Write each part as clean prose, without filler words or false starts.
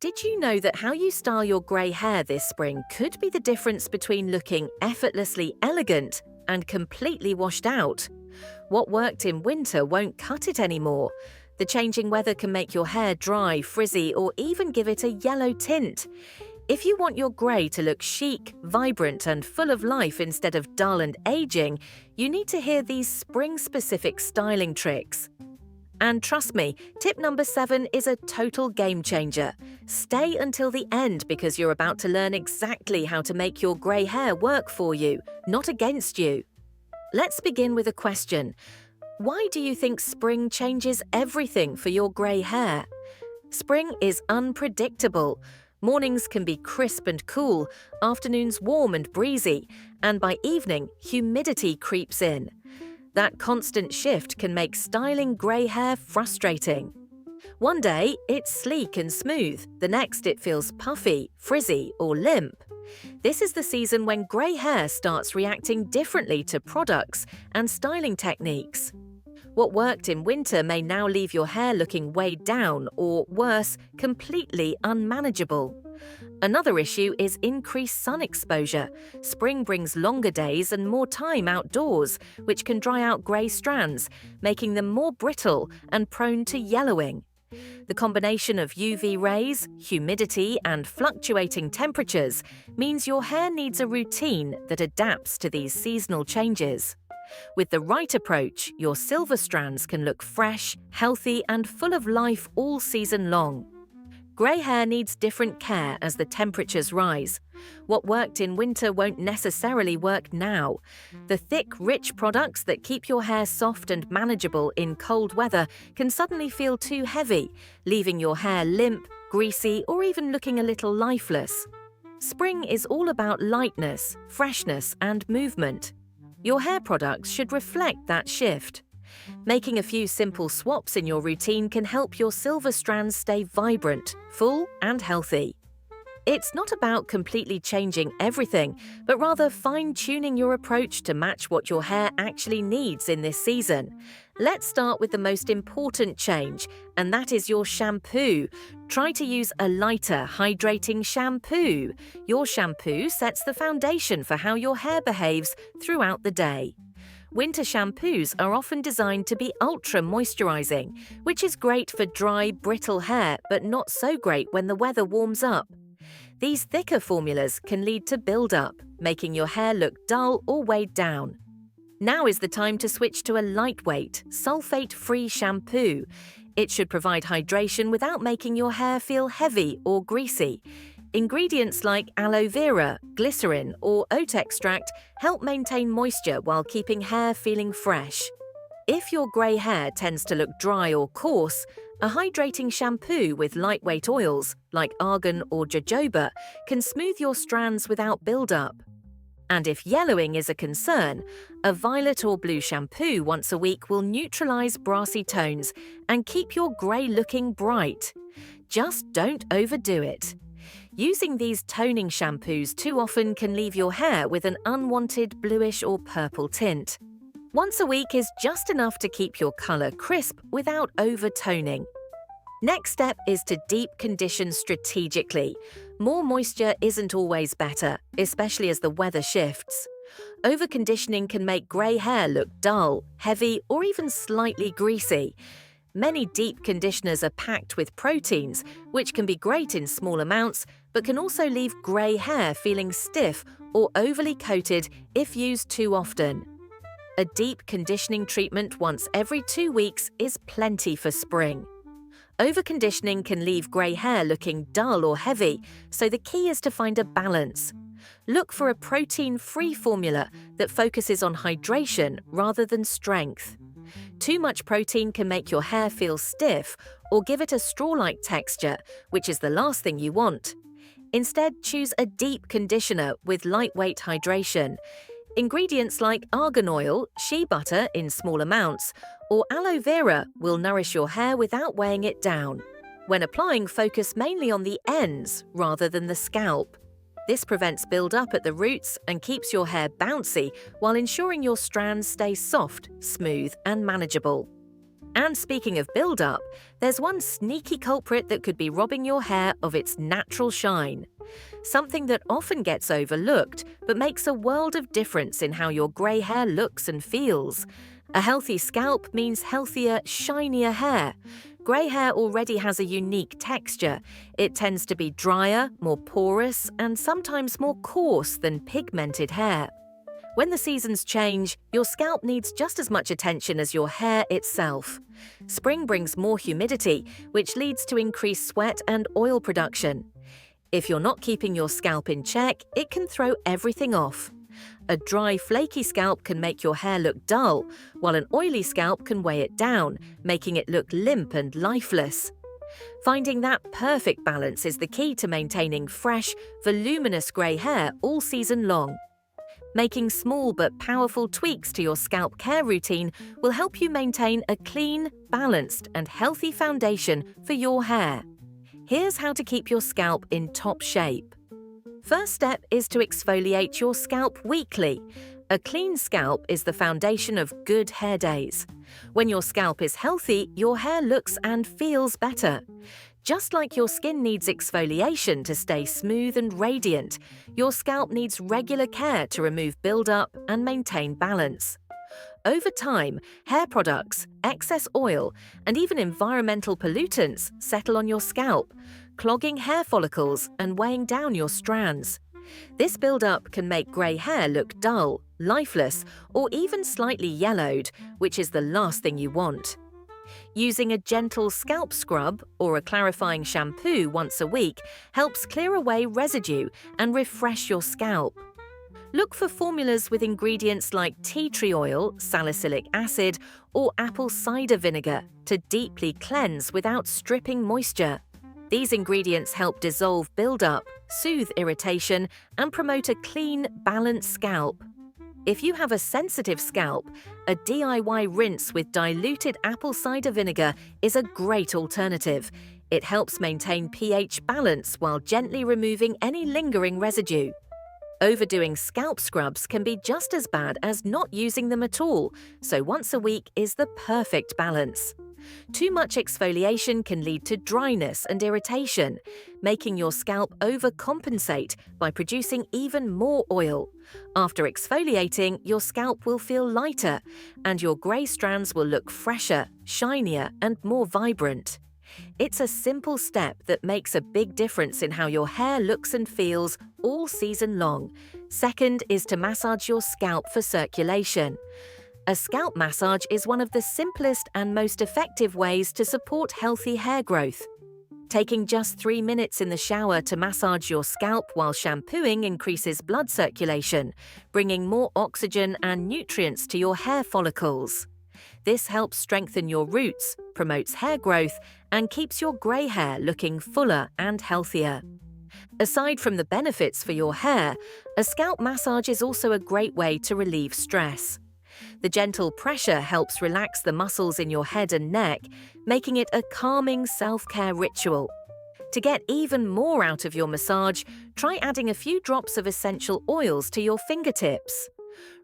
Did you know that how you style your grey hair this spring could be the difference between looking effortlessly elegant and completely washed out? What worked in winter won't cut it anymore. The changing weather can make your hair dry, frizzy, or even give it a yellow tint. If you want your grey to look chic, vibrant, and full of life instead of dull and aging, you need to hear these spring-specific styling tricks. And trust me, tip number 7 is a total game changer. Stay until the end because you're about to learn exactly how to make your grey hair work for you, not against you. Let's begin with a question. Why do you think spring changes everything for your grey hair? Spring is unpredictable. Mornings can be crisp and cool, afternoons warm and breezy, and by evening, humidity creeps in. That constant shift can make styling grey hair frustrating. One day, it's sleek and smooth. The next, it feels puffy, frizzy, or limp. This is the season when grey hair starts reacting differently to products and styling techniques. What worked in winter may now leave your hair looking weighed down or, worse, completely unmanageable. Another issue is increased sun exposure. Spring brings longer days and more time outdoors, which can dry out grey strands, making them more brittle and prone to yellowing. The combination of UV rays, humidity, and fluctuating temperatures means your hair needs a routine that adapts to these seasonal changes. With the right approach, your silver strands can look fresh, healthy, and full of life all season long. Grey hair needs different care as the temperatures rise. What worked in winter won't necessarily work now. The thick, rich products that keep your hair soft and manageable in cold weather can suddenly feel too heavy, leaving your hair limp, greasy, or even looking a little lifeless. Spring is all about lightness, freshness, and movement. Your hair products should reflect that shift. Making a few simple swaps in your routine can help your silver strands stay vibrant, full, and healthy. It's not about completely changing everything, but rather fine-tuning your approach to match what your hair actually needs in this season. Let's start with the most important change, and that is your shampoo. Try to use a lighter, hydrating shampoo. Your shampoo sets the foundation for how your hair behaves throughout the day. Winter shampoos are often designed to be ultra-moisturizing, which is great for dry, brittle hair, but not so great when the weather warms up. These thicker formulas can lead to build-up, making your hair look dull or weighed down. Now is the time to switch to a lightweight, sulfate-free shampoo. It should provide hydration without making your hair feel heavy or greasy. Ingredients like aloe vera, glycerin, or oat extract help maintain moisture while keeping hair feeling fresh. If your grey hair tends to look dry or coarse, a hydrating shampoo with lightweight oils, like argan or jojoba, can smooth your strands without build-up. And if yellowing is a concern, a violet or blue shampoo once a week will neutralize brassy tones and keep your grey looking bright. Just don't overdo it. Using these toning shampoos too often can leave your hair with an unwanted bluish or purple tint. Once a week is just enough to keep your color crisp without over-toning. Next step is to deep condition strategically. More moisture isn't always better, especially as the weather shifts. Over-conditioning can make grey hair look dull, heavy, or even slightly greasy. Many deep conditioners are packed with proteins, which can be great in small amounts, but can also leave grey hair feeling stiff or overly coated if used too often. A deep conditioning treatment once every 2 weeks is plenty for spring. Over-conditioning can leave grey hair looking dull or heavy, so the key is to find a balance. Look for a protein-free formula that focuses on hydration rather than strength. Too much protein can make your hair feel stiff or give it a straw-like texture, which is the last thing you want. Instead, choose a deep conditioner with lightweight hydration. Ingredients like argan oil, shea butter in small amounts, or aloe vera will nourish your hair without weighing it down. When applying, focus mainly on the ends rather than the scalp. This prevents build-up at the roots and keeps your hair bouncy while ensuring your strands stay soft, smooth, and manageable. And speaking of build-up, there's one sneaky culprit that could be robbing your hair of its natural shine. Something that often gets overlooked, but makes a world of difference in how your grey hair looks and feels. A healthy scalp means healthier, shinier hair. Grey hair already has a unique texture. It tends to be drier, more porous, and sometimes more coarse than pigmented hair. When the seasons change, your scalp needs just as much attention as your hair itself. Spring brings more humidity, which leads to increased sweat and oil production. If you're not keeping your scalp in check, it can throw everything off. A dry, flaky scalp can make your hair look dull, while an oily scalp can weigh it down, making it look limp and lifeless. Finding that perfect balance is the key to maintaining fresh, voluminous grey hair all season long. Making small but powerful tweaks to your scalp care routine will help you maintain a clean, balanced, and healthy foundation for your hair. Here's how to keep your scalp in top shape. First step is to exfoliate your scalp weekly. A clean scalp is the foundation of good hair days. When your scalp is healthy, your hair looks and feels better. Just like your skin needs exfoliation to stay smooth and radiant, your scalp needs regular care to remove buildup and maintain balance. Over time, hair products, excess oil, and even environmental pollutants settle on your scalp, clogging hair follicles and weighing down your strands. This buildup can make grey hair look dull, lifeless, or even slightly yellowed, which is the last thing you want. Using a gentle scalp scrub or a clarifying shampoo once a week helps clear away residue and refresh your scalp. Look for formulas with ingredients like tea tree oil, salicylic acid, or apple cider vinegar to deeply cleanse without stripping moisture. These ingredients help dissolve buildup, soothe irritation, and promote a clean, balanced scalp. If you have a sensitive scalp, a DIY rinse with diluted apple cider vinegar is a great alternative. It helps maintain pH balance while gently removing any lingering residue. Overdoing scalp scrubs can be just as bad as not using them at all, so once a week is the perfect balance. Too much exfoliation can lead to dryness and irritation, making your scalp overcompensate by producing even more oil. After exfoliating, your scalp will feel lighter, and your grey strands will look fresher, shinier, and more vibrant. It's a simple step that makes a big difference in how your hair looks and feels all season long. Second is to massage your scalp for circulation. A scalp massage is one of the simplest and most effective ways to support healthy hair growth. Taking just 3 minutes in the shower to massage your scalp while shampooing increases blood circulation, bringing more oxygen and nutrients to your hair follicles. This helps strengthen your roots, promotes hair growth, and keeps your grey hair looking fuller and healthier. Aside from the benefits for your hair, a scalp massage is also a great way to relieve stress. The gentle pressure helps relax the muscles in your head and neck, making it a calming self-care ritual. To get even more out of your massage, try adding a few drops of essential oils to your fingertips.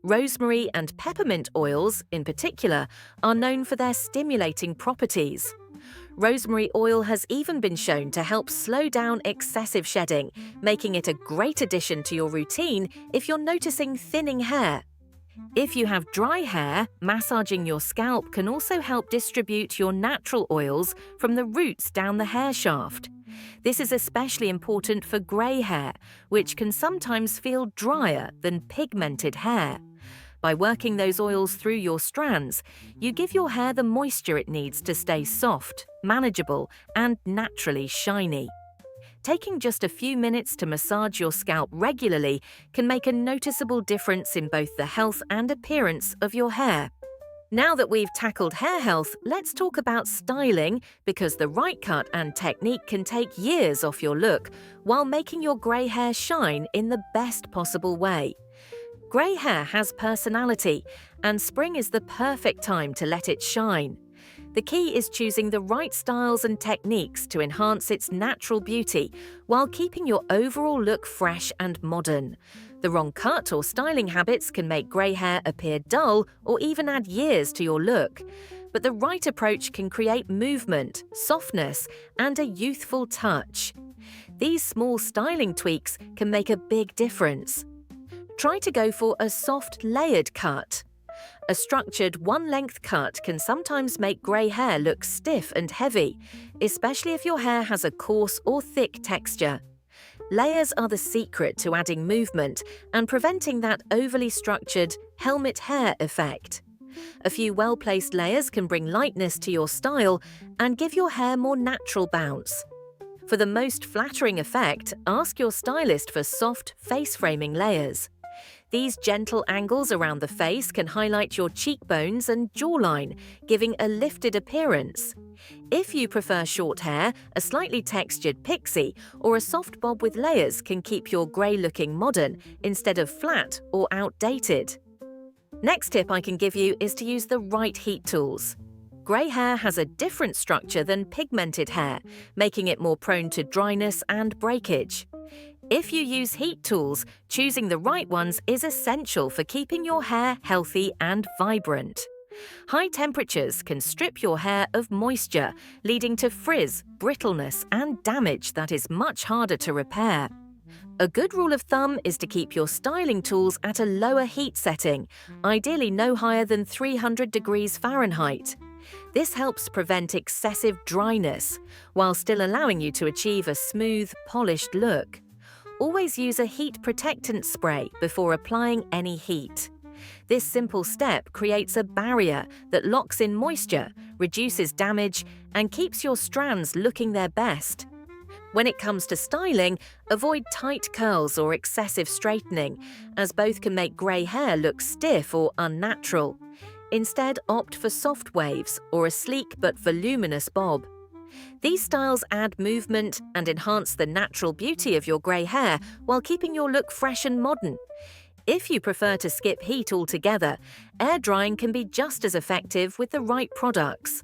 Rosemary and peppermint oils, in particular, are known for their stimulating properties. Rosemary oil has even been shown to help slow down excessive shedding, making it a great addition to your routine if you're noticing thinning hair. If you have dry hair, massaging your scalp can also help distribute your natural oils from the roots down the hair shaft. This is especially important for grey hair, which can sometimes feel drier than pigmented hair. By working those oils through your strands, you give your hair the moisture it needs to stay soft, manageable, and naturally shiny. Taking just a few minutes to massage your scalp regularly can make a noticeable difference in both the health and appearance of your hair. Now that we've tackled hair health, let's talk about styling, because the right cut and technique can take years off your look while making your grey hair shine in the best possible way. Grey hair has personality, and spring is the perfect time to let it shine. The key is choosing the right styles and techniques to enhance its natural beauty while keeping your overall look fresh and modern. The wrong cut or styling habits can make grey hair appear dull or even add years to your look. but the right approach can create movement, softness, and a youthful touch. These small styling tweaks can make a big difference. Try to go for a soft, layered cut. A structured one-length cut can sometimes make grey hair look stiff and heavy, especially if your hair has a coarse or thick texture. Layers are the secret to adding movement and preventing that overly structured helmet hair effect. A few well-placed layers can bring lightness to your style and give your hair more natural bounce. For the most flattering effect, ask your stylist for soft, face-framing layers. These gentle angles around the face can highlight your cheekbones and jawline, giving a lifted appearance. If you prefer short hair, a slightly textured pixie or a soft bob with layers can keep your grey looking modern instead of flat or outdated. Next tip I can give you is to use the right heat tools. Grey hair has a different structure than pigmented hair, making it more prone to dryness and breakage. If you use heat tools, choosing the right ones is essential for keeping your hair healthy and vibrant. High temperatures can strip your hair of moisture, leading to frizz, brittleness, and damage that is much harder to repair. A good rule of thumb is to keep your styling tools at a lower heat setting, ideally no higher than 300 degrees Fahrenheit. This helps prevent excessive dryness, while still allowing you to achieve a smooth, polished look. Always use a heat protectant spray before applying any heat. This simple step creates a barrier that locks in moisture, reduces damage, and keeps your strands looking their best. When it comes to styling, avoid tight curls or excessive straightening, as both can make grey hair look stiff or unnatural. Instead, opt for soft waves or a sleek but voluminous bob. These styles add movement and enhance the natural beauty of your grey hair while keeping your look fresh and modern. If you prefer to skip heat altogether, air drying can be just as effective with the right products.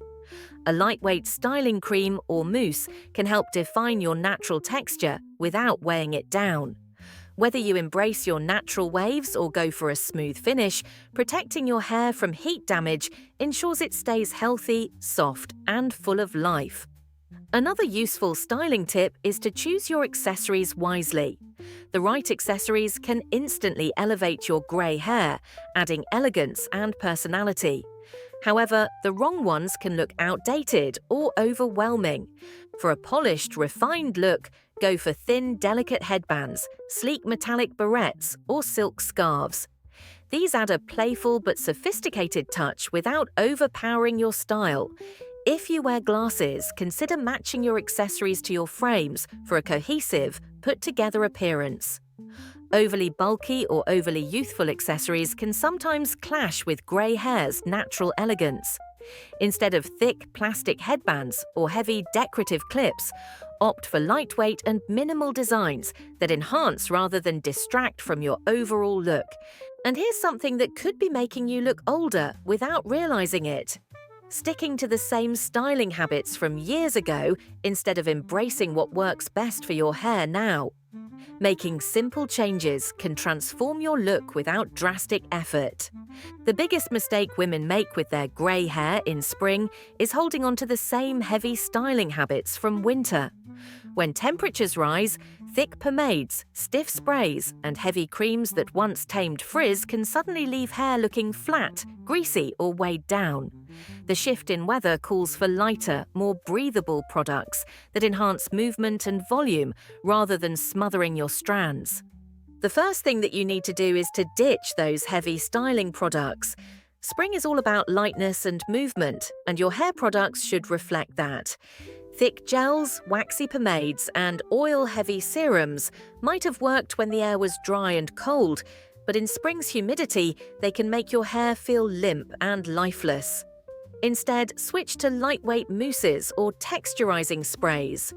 A lightweight styling cream or mousse can help define your natural texture without weighing it down. Whether you embrace your natural waves or go for a smooth finish, protecting your hair from heat damage ensures it stays healthy, soft, and full of life. Another useful styling tip is to choose your accessories wisely. The right accessories can instantly elevate your grey hair, adding elegance and personality. However, the wrong ones can look outdated or overwhelming. For a polished, refined look, go for thin, delicate headbands, sleek metallic barrettes, or silk scarves. These add a playful but sophisticated touch without overpowering your style. If you wear glasses, consider matching your accessories to your frames for a cohesive, put-together appearance. Overly bulky or overly youthful accessories can sometimes clash with grey hair's natural elegance. Instead of thick plastic headbands or heavy decorative clips, opt for lightweight and minimal designs that enhance rather than distract from your overall look. And here's something that could be making you look older without realizing it. Sticking to the same styling habits from years ago instead of embracing what works best for your hair now. Making simple changes can transform your look without drastic effort. The biggest mistake women make with their grey hair in spring is holding on to the same heavy styling habits from winter. When temperatures rise, thick pomades, stiff sprays, and heavy creams that once tamed frizz can suddenly leave hair looking flat, greasy, or weighed down. The shift in weather calls for lighter, more breathable products that enhance movement and volume rather than smothering your strands. The first thing that you need to do is to ditch those heavy styling products. Spring is all about lightness and movement, and your hair products should reflect that. Thick gels, waxy pomades, and oil-heavy serums might have worked when the air was dry and cold, but in spring's humidity, they can make your hair feel limp and lifeless. Instead, switch to lightweight mousses or texturizing sprays.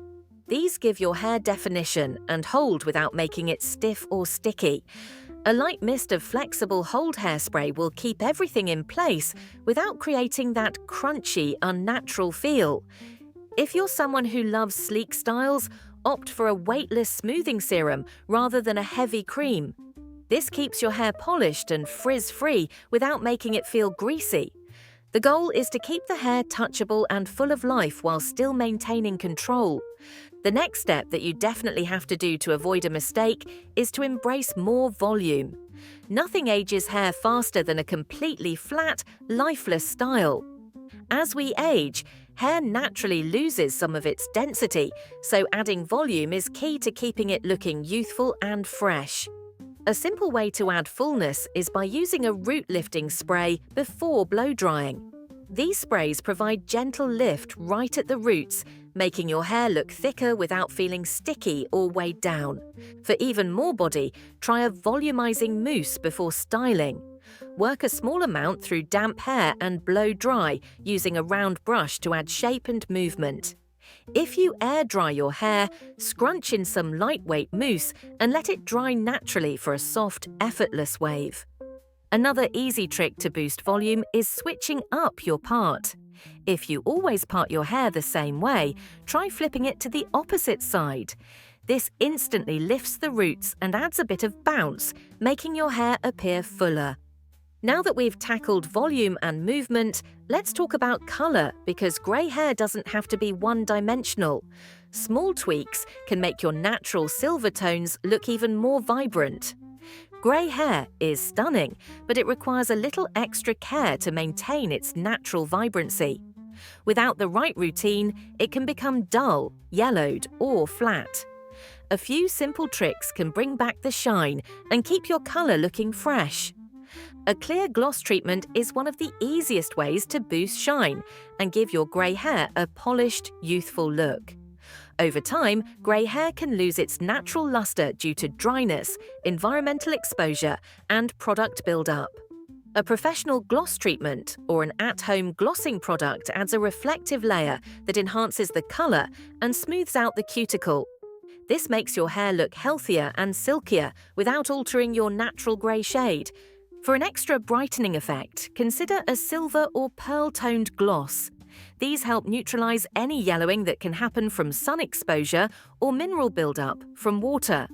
These give your hair definition and hold without making it stiff or sticky. A light mist of flexible hold hairspray will keep everything in place without creating that crunchy, unnatural feel. If you're someone who loves sleek styles, opt for a weightless smoothing serum rather than a heavy cream. This keeps your hair polished and frizz-free without making it feel greasy. The goal is to keep the hair touchable and full of life while still maintaining control. The next step that you definitely have to do to avoid a mistake is to embrace more volume. Nothing ages hair faster than a completely flat, lifeless style. As we age, hair naturally loses some of its density, so adding volume is key to keeping it looking youthful and fresh. A simple way to add fullness is by using a root-lifting spray before blow-drying. These sprays provide gentle lift right at the roots, making your hair look thicker without feeling sticky or weighed down. For even more body, try a volumizing mousse before styling. Work a small amount through damp hair and blow dry using a round brush to add shape and movement. If you air dry your hair, scrunch in some lightweight mousse and let it dry naturally for a soft, effortless wave. Another easy trick to boost volume is switching up your part. If you always part your hair the same way, try flipping it to the opposite side. This instantly lifts the roots and adds a bit of bounce, making your hair appear fuller. Now that we've tackled volume and movement, let's talk about color, because grey hair doesn't have to be one-dimensional. Small tweaks can make your natural silver tones look even more vibrant. Grey hair is stunning, but it requires a little extra care to maintain its natural vibrancy. Without the right routine, it can become dull, yellowed, or flat. A few simple tricks can bring back the shine and keep your color looking fresh. A clear gloss treatment is one of the easiest ways to boost shine and give your grey hair a polished, youthful look. Over time, grey hair can lose its natural luster due to dryness, environmental exposure, and product build-up. A professional gloss treatment or an at-home glossing product adds a reflective layer that enhances the color and smooths out the cuticle. This makes your hair look healthier and silkier without altering your natural grey shade. For an extra brightening effect, consider a silver or pearl-toned gloss. These help neutralize any yellowing that can happen from sun exposure or mineral buildup from water.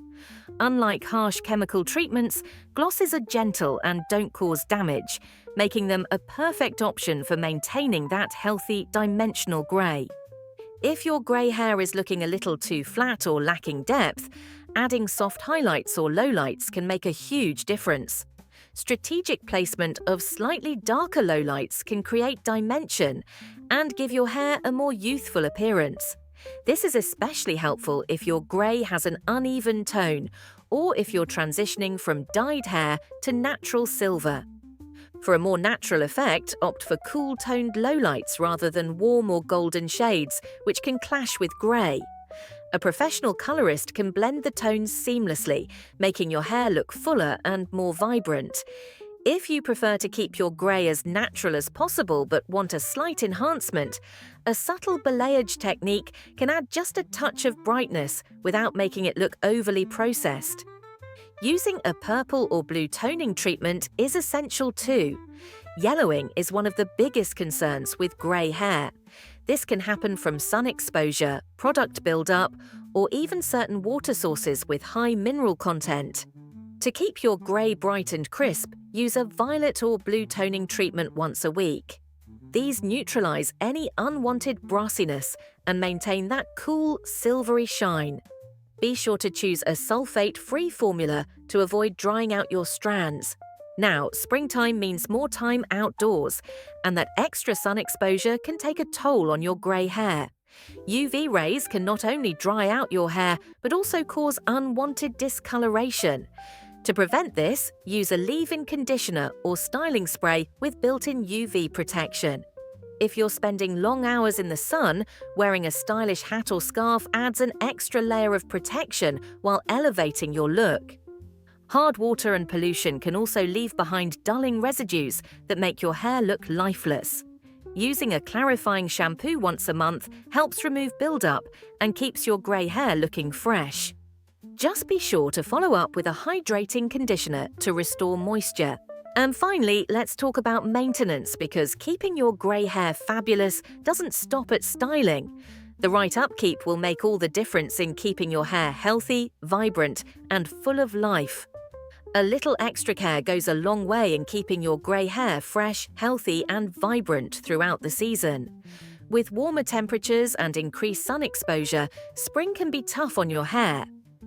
Unlike harsh chemical treatments, glosses are gentle and don't cause damage, making them a perfect option for maintaining that healthy, dimensional grey. If your grey hair is looking a little too flat or lacking depth, adding soft highlights or lowlights can make a huge difference. Strategic placement of slightly darker lowlights can create dimension and give your hair a more youthful appearance. This is especially helpful if your grey has an uneven tone or if you're transitioning from dyed hair to natural silver. For a more natural effect, opt for cool-toned lowlights rather than warm or golden shades, which can clash with grey. A professional colorist can blend the tones seamlessly, making your hair look fuller and more vibrant. If you prefer to keep your grey as natural as possible but want a slight enhancement, a subtle balayage technique can add just a touch of brightness without making it look overly processed. Using a purple or blue toning treatment is essential too. Yellowing is one of the biggest concerns with grey hair. This can happen from sun exposure, product build-up, or even certain water sources with high mineral content. To keep your grey bright and crisp, use a violet or blue toning treatment once a week. These neutralize any unwanted brassiness and maintain that cool, silvery shine. Be sure to choose a sulfate-free formula to avoid drying out your strands. Now, springtime means more time outdoors, and that extra sun exposure can take a toll on your grey hair. UV rays can not only dry out your hair, but also cause unwanted discoloration. To prevent this, use a leave-in conditioner or styling spray with built-in UV protection. If you're spending long hours in the sun, wearing a stylish hat or scarf adds an extra layer of protection while elevating your look. Hard water and pollution can also leave behind dulling residues that make your hair look lifeless. Using a clarifying shampoo once a month helps remove buildup and keeps your grey hair looking fresh. Just be sure to follow up with a hydrating conditioner to restore moisture. And finally, let's talk about maintenance, because keeping your grey hair fabulous doesn't stop at styling. The right upkeep will make all the difference in keeping your hair healthy, vibrant, and full of life. A little extra care goes a long way in keeping your grey hair fresh, healthy, and vibrant throughout the season. With warmer temperatures and increased sun exposure, spring can be tough on your hair.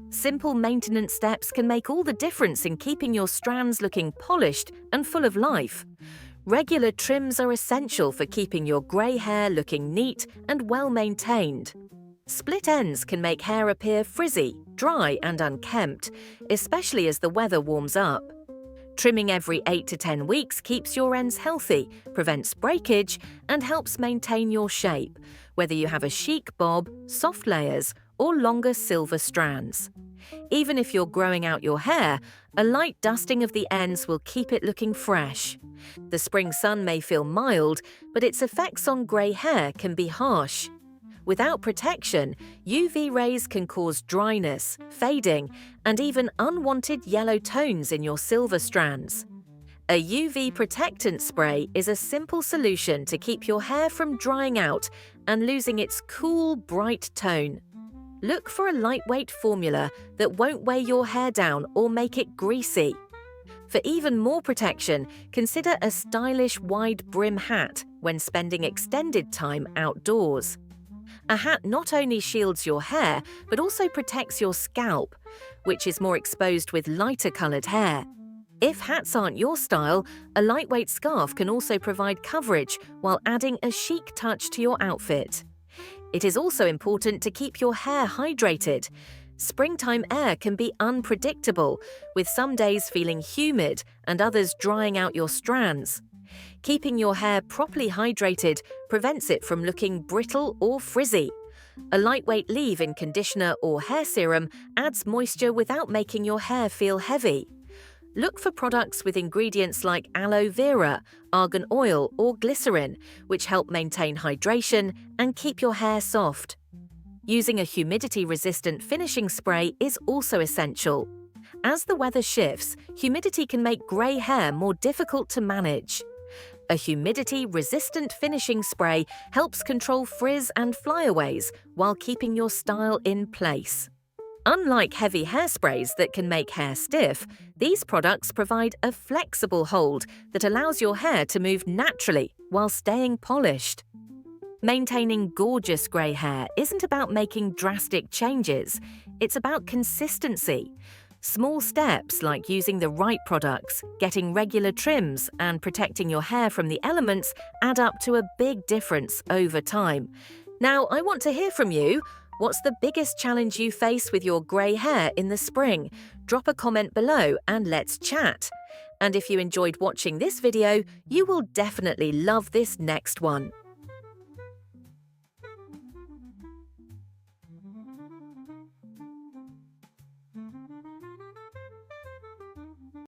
Simple maintenance steps can make all the difference in keeping your strands looking polished and full of life. Regular trims are essential for keeping your grey hair looking neat and well maintained. Split ends can make hair appear frizzy, dry, and unkempt, especially as the weather warms up. Trimming every 8 to 10 weeks keeps your ends healthy, prevents breakage, and helps maintain your shape, whether you have a chic bob, soft layers, or longer silver strands. Even if you're growing out your hair, a light dusting of the ends will keep it looking fresh. The spring sun may feel mild, but its effects on grey hair can be harsh. Without protection, UV rays can cause dryness, fading, and even unwanted yellow tones in your silver strands. A UV protectant spray is a simple solution to keep your hair from drying out and losing its cool, bright tone. Look for a lightweight formula that won't weigh your hair down or make it greasy. For even more protection, consider a stylish wide brim hat when spending extended time outdoors. A hat not only shields your hair, but also protects your scalp, which is more exposed with lighter coloured hair. If hats aren't your style, a lightweight scarf can also provide coverage while adding a chic touch to your outfit. It is also important to keep your hair hydrated. Springtime air can be unpredictable, with some days feeling humid and others drying out your strands. Keeping your hair properly hydrated prevents it from looking brittle or frizzy. A lightweight leave-in conditioner or hair serum adds moisture without making your hair feel heavy. Look for products with ingredients like aloe vera, argan oil, or glycerin, which help maintain hydration and keep your hair soft. Using a humidity-resistant finishing spray is also essential. As the weather shifts, humidity can make grey hair more difficult to manage. A humidity-resistant finishing spray helps control frizz and flyaways while keeping your style in place. Unlike heavy hairsprays that can make hair stiff, these products provide a flexible hold that allows your hair to move naturally while staying polished. Maintaining gorgeous grey hair isn't about making drastic changes, it's about consistency. Small steps like using the right products, getting regular trims, and protecting your hair from the elements add up to a big difference over time. Now, I want to hear from you. What's the biggest challenge you face with your grey hair in the spring? Drop a comment below and let's chat. And if you enjoyed watching this video, you will definitely love this next one.